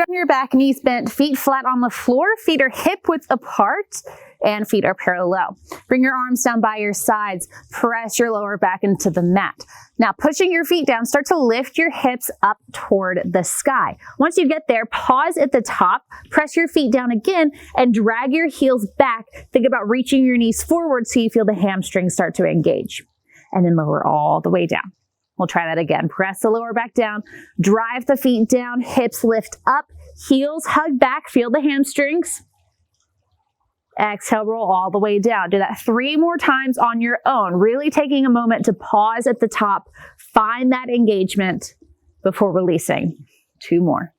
on your back, knees bent, feet flat on the floor, feet are hip width apart, and feet are parallel. Bring your arms down by your sides, press your lower back into the mat. Now pushing your feet down, start to lift your hips up toward the sky. Once you get there, pause at the top, press your feet down again, and drag your heels back. Think about reaching your knees forward so you feel the hamstrings start to engage. And then lower all the way down. We'll try that again. Press the lower back down, drive the feet down, hips lift up, heels hug back, feel the hamstrings. Exhale, roll all the way down. Do that 3 more times on your own, really taking a moment to pause at the top, find that engagement before releasing. 2 more.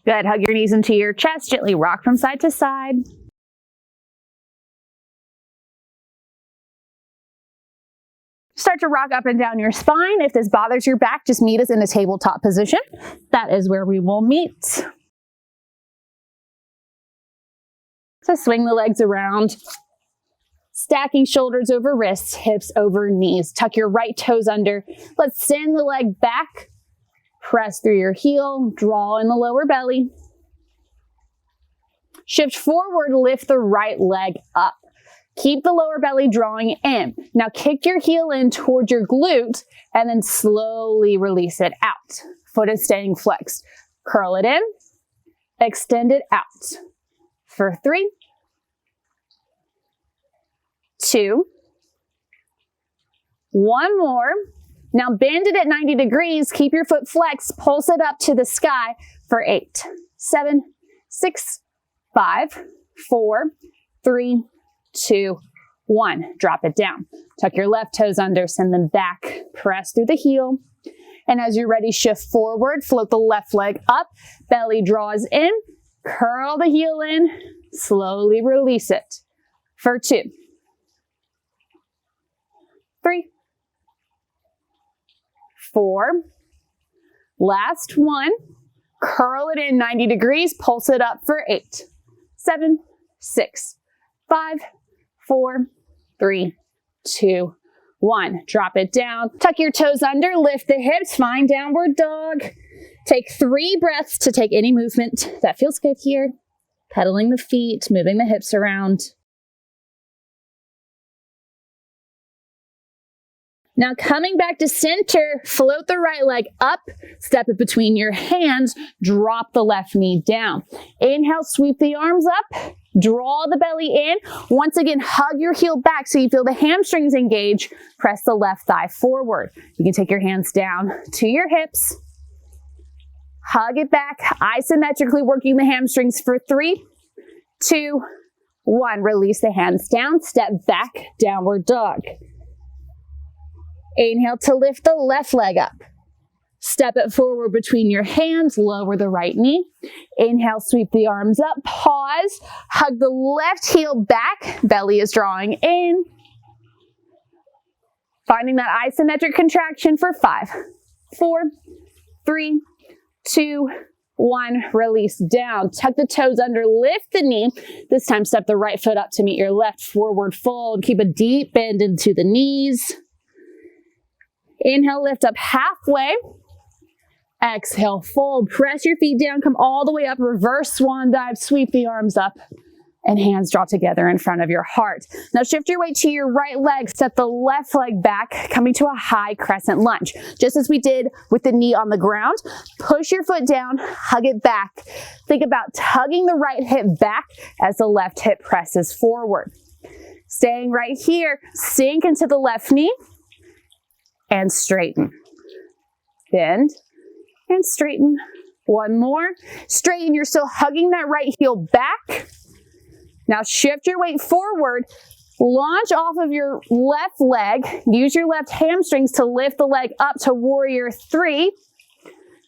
Good. Hug your knees into your chest. Gently rock from side to side. Start to rock up and down your spine. If this bothers your back, just meet us in a tabletop position. That is where we will meet. So swing the legs around. Stacking shoulders over wrists, hips over knees. Tuck your right toes under. Let's send the leg back. Press through your heel, draw in the lower belly. Shift forward, lift the right leg up. Keep the lower belly drawing in. Now kick your heel in toward your glute and then slowly release it out. Foot is staying flexed. Curl it in, extend it out. For 3, 2, 1 more. Now bend it at 90 degrees, keep your foot flexed, pulse it up to the sky for 8, 7, 6, 5, 4, 3, 2, 1. Drop it down. Tuck your left toes under, send them back, press through the heel. And as you're ready, shift forward, float the left leg up, belly draws in, curl the heel in, slowly release it. For 2, 3, 4, last one, curl it in 90 degrees, pulse it up for 8, 7, 6, 5, 4, 3, 2, 1. Drop it down, tuck your toes under, lift the hips, find downward dog. Take 3 breaths to take any movement that feels good here. Pedaling the feet, moving the hips around. Now coming back to center, float the right leg up, step it between your hands, drop the left knee down. Inhale, sweep the arms up, draw the belly in. Once again, hug your heel back so you feel the hamstrings engage. Press the left thigh forward. You can take your hands down to your hips. Hug it back, isometrically working the hamstrings for 3, 2, 1. Release the hands down, step back, downward dog. Inhale to lift the left leg up. Step it forward between your hands, lower the right knee. Inhale, sweep the arms up, pause, hug the left heel back, belly is drawing in. Finding that isometric contraction for 5, 4, 3, 2, 1. Release down. Tuck the toes under, lift the knee. This time step the right foot up to meet your left, forward fold. Keep a deep bend into the knees. Inhale, lift up halfway. Exhale, fold. Press your feet down, come all the way up, reverse swan dive, sweep the arms up, and hands draw together in front of your heart. Now shift your weight to your right leg, step the left leg back, coming to a high crescent lunge. Just as we did with the knee on the ground, push your foot down, hug it back. Think about tugging the right hip back as the left hip presses forward. Staying right here, sink into the left knee, and straighten. Bend and straighten. 1 more. Straighten. You're still hugging that right heel back. Now shift your weight forward. Launch off of your left leg. Use your left hamstrings to lift the leg up to warrior 3.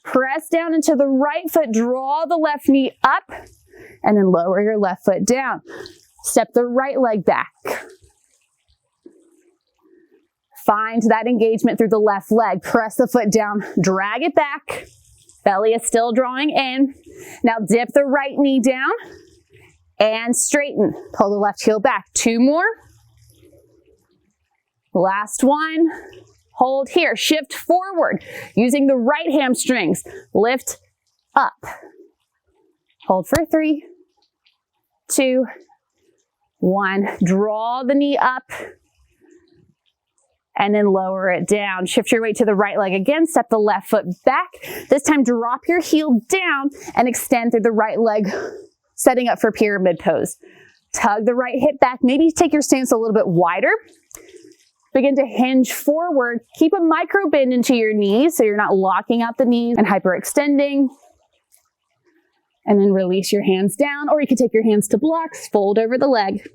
Press down into the right foot. Draw the left knee up. And then lower your left foot down. Step the right leg back. Find that engagement through the left leg. Press the foot down, drag it back. Belly is still drawing in. Now dip the right knee down and straighten. Pull the left heel back. 2 more. Last one. Hold here. Shift forward using the right hamstrings. Lift up. Hold for 3, 2, 1. Draw the knee up and then lower it down. Shift your weight to the right leg again. Step the left foot back. This time drop your heel down and extend through the right leg, setting up for pyramid pose. Tug the right hip back. Maybe take your stance a little bit wider. Begin to hinge forward. Keep a micro bend into your knees so you're not locking out the knees and hyperextending. And then release your hands down, or you can take your hands to blocks, fold over the leg.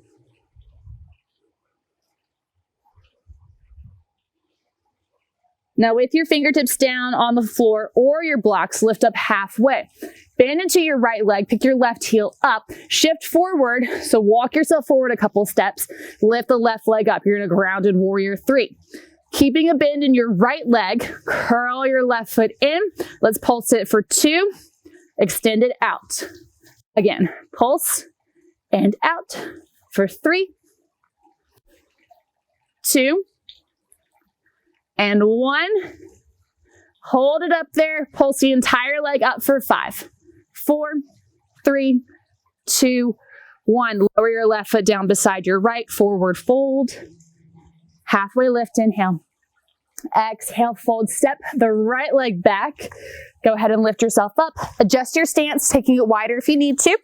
Now with your fingertips down on the floor or your blocks, lift up halfway. Bend into your right leg, pick your left heel up, shift forward, so walk yourself forward a couple steps, lift the left leg up. You're in a grounded warrior 3. Keeping a bend in your right leg, curl your left foot in. Let's pulse it for 2, extend it out. Again, pulse and out for 3, 2, and 1. Hold it up there. Pulse the entire leg up for 5, 4, 3, 2, 1. Lower your left foot down beside your right. Forward fold. Halfway lift. Inhale. Exhale. Fold. Step the right leg back. Go ahead and lift yourself up. Adjust your stance, taking it wider if you need to.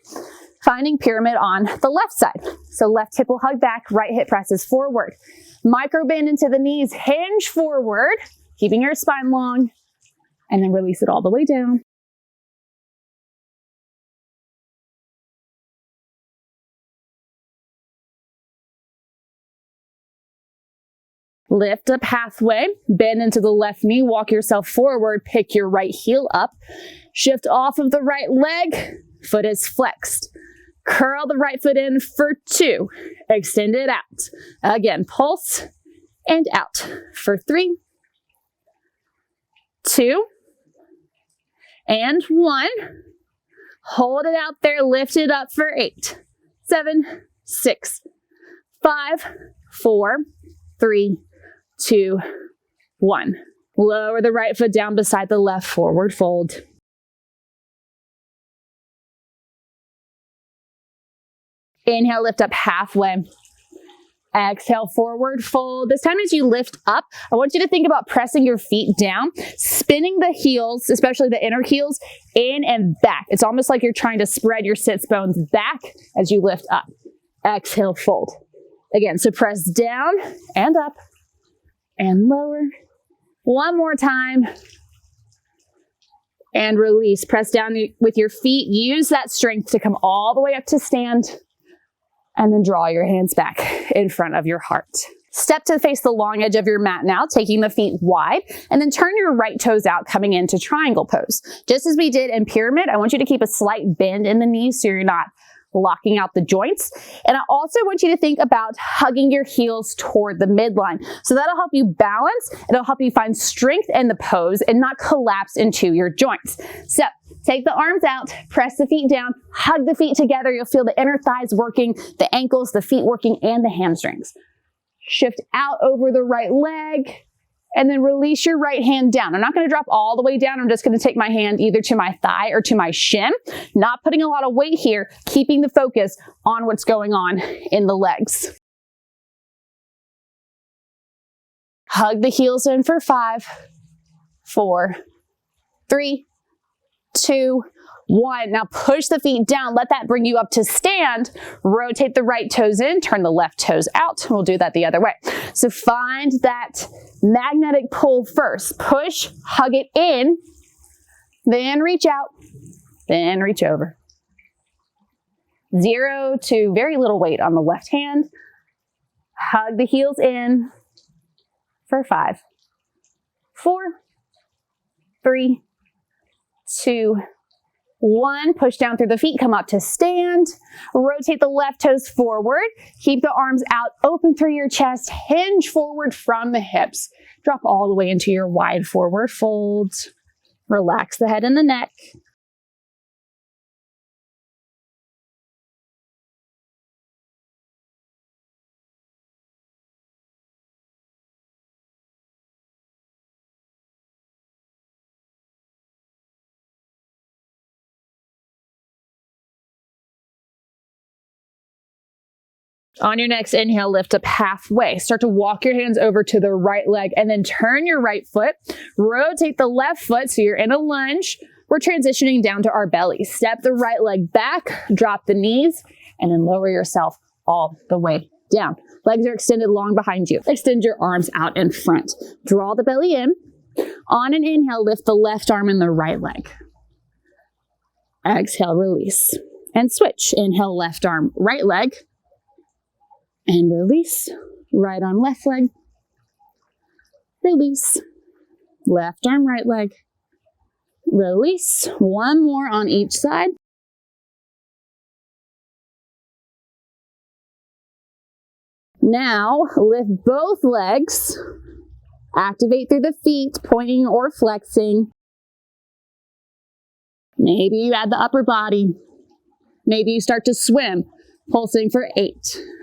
Finding pyramid on the left side. So left hip will hug back. Right hip presses forward. Micro bend into the knees, hinge forward, keeping your spine long, and then release it all the way down. Lift up halfway, bend into the left knee, walk yourself forward, pick your right heel up, shift off of the right leg, foot is flexed. Curl the right foot in for 2. Extend it out. Again, pulse and out for 3, 2, and 1. Hold it out there. Lift it up for 8, 7, 6, 5, 4, 3, 2, 1. Lower the right foot down beside the left. Forward fold. Inhale, lift up halfway. Exhale, forward fold. This time as you lift up, I want you to think about pressing your feet down, spinning the heels, especially the inner heels, in and back. It's almost like you're trying to spread your sits bones back as you lift up. Exhale, fold. Again, so press down and up and lower. One more time. And release. Press down with your feet. Use that strength to come all the way up to stand. And then draw your hands back in front of your heart. Step to face the long edge of your mat now, taking the feet wide, and then turn your right toes out, coming into triangle pose. Just as we did in pyramid, I want you to keep a slight bend in the knees so you're not locking out the joints. And I also want you to think about hugging your heels toward the midline. So that'll help you balance. It'll help you find strength in the pose and not collapse into your joints. So take the arms out, press the feet down, hug the feet together. You'll feel the inner thighs working, the ankles, the feet working, and the hamstrings. Shift out over the right leg. And then release your right hand down. I'm not going to drop all the way down. I'm just going to take my hand either to my thigh or to my shin. Not putting a lot of weight here, keeping the focus on what's going on in the legs. Hug the heels in for 5, 4, 3, 2, 1. Now push the feet down. Let that bring you up to stand. Rotate the right toes in. Turn the left toes out. We'll do that the other way. So find that magnetic pull first. Push, hug it in, then reach out, then reach over. 0 to very little weight on the left hand. Hug the heels in for 5, 4, 3, 2, 1. Push down through the feet, come up to stand. Rotate the left toes forward. Keep the arms out, open through your chest, hinge forward from the hips. Drop all the way into your wide forward fold. Relax the head and the neck. On your next inhale, lift up halfway. Start to walk your hands over to the right leg and then turn your right foot. Rotate the left foot so you're in a lunge. We're transitioning down to our belly. Step the right leg back, drop the knees, and then lower yourself all the way down. Legs are extended long behind you. Extend your arms out in front. Draw the belly in. On an inhale, lift the left arm and the right leg. Exhale, release. And switch. Inhale, left arm, right leg. And release. Right arm, left leg. Release. Left arm, right leg. Release. One more on each side. Now, lift both legs. Activate through the feet, pointing or flexing. Maybe you add the upper body. Maybe you start to swim, pulsing for 8,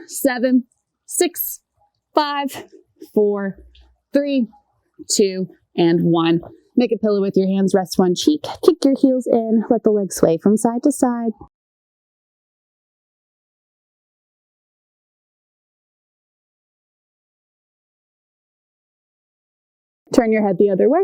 7, 6, 5, 4, 3, 2, and 1. Make a pillow with your hands, rest one cheek, kick your heels in, let the legs sway from side to side. Turn your head the other way.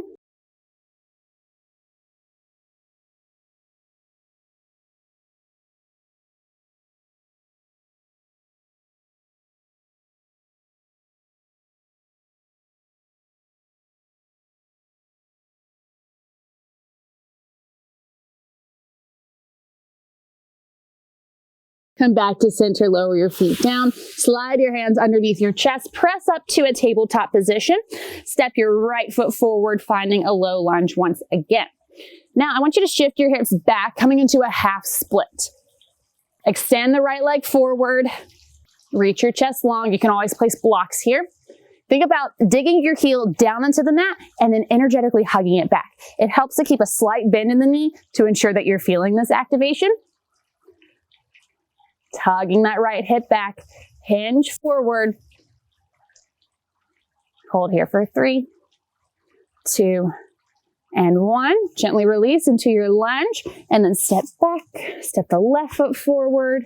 Come back to center, lower your feet down, slide your hands underneath your chest, press up to a tabletop position, step your right foot forward, finding a low lunge once again. Now I want you to shift your hips back, coming into a half split. Extend the right leg forward, reach your chest long. You can always place blocks here. Think about digging your heel down into the mat and then energetically hugging it back. It helps to keep a slight bend in the knee to ensure that you're feeling this activation. Tugging that right hip back, hinge forward. Hold here for 3, 2, and 1. Gently release into your lunge and then step back. Step the left foot forward.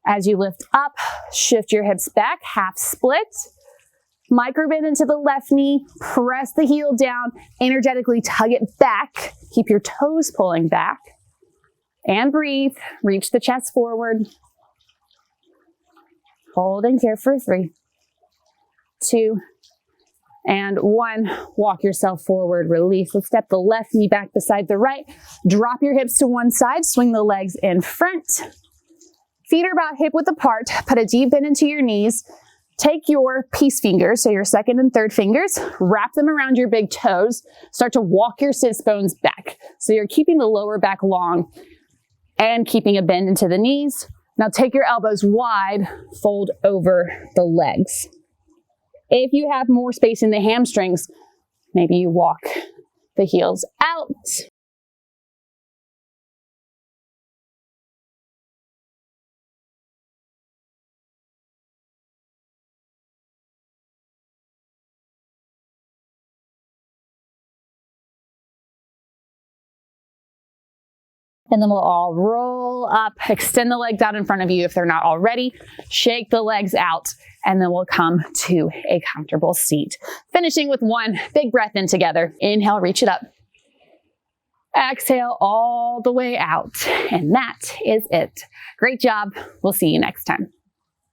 As you lift up, shift your hips back, half split. Micro bend into the left knee, press the heel down, energetically tug it back. Keep your toes pulling back. And breathe, reach the chest forward. Hold in here for 3, 2, and 1. Walk yourself forward, release. Let's step the left knee back beside the right. Drop your hips to one side, swing the legs in front. Feet are about hip width apart. Put a deep bend into your knees. Take your peace fingers, so your second and third fingers, wrap them around your big toes. Start to walk your sits bones back. So you're keeping the lower back long and keeping a bend into the knees. Now take your elbows wide, fold over the legs. If you have more space in the hamstrings, maybe you walk the heels out. And then we'll all roll up, extend the legs out in front of you if they're not already, shake the legs out, and then we'll come to a comfortable seat. Finishing with one big breath in together. Inhale, reach it up. Exhale all the way out. And that is it. Great job. We'll see you next time.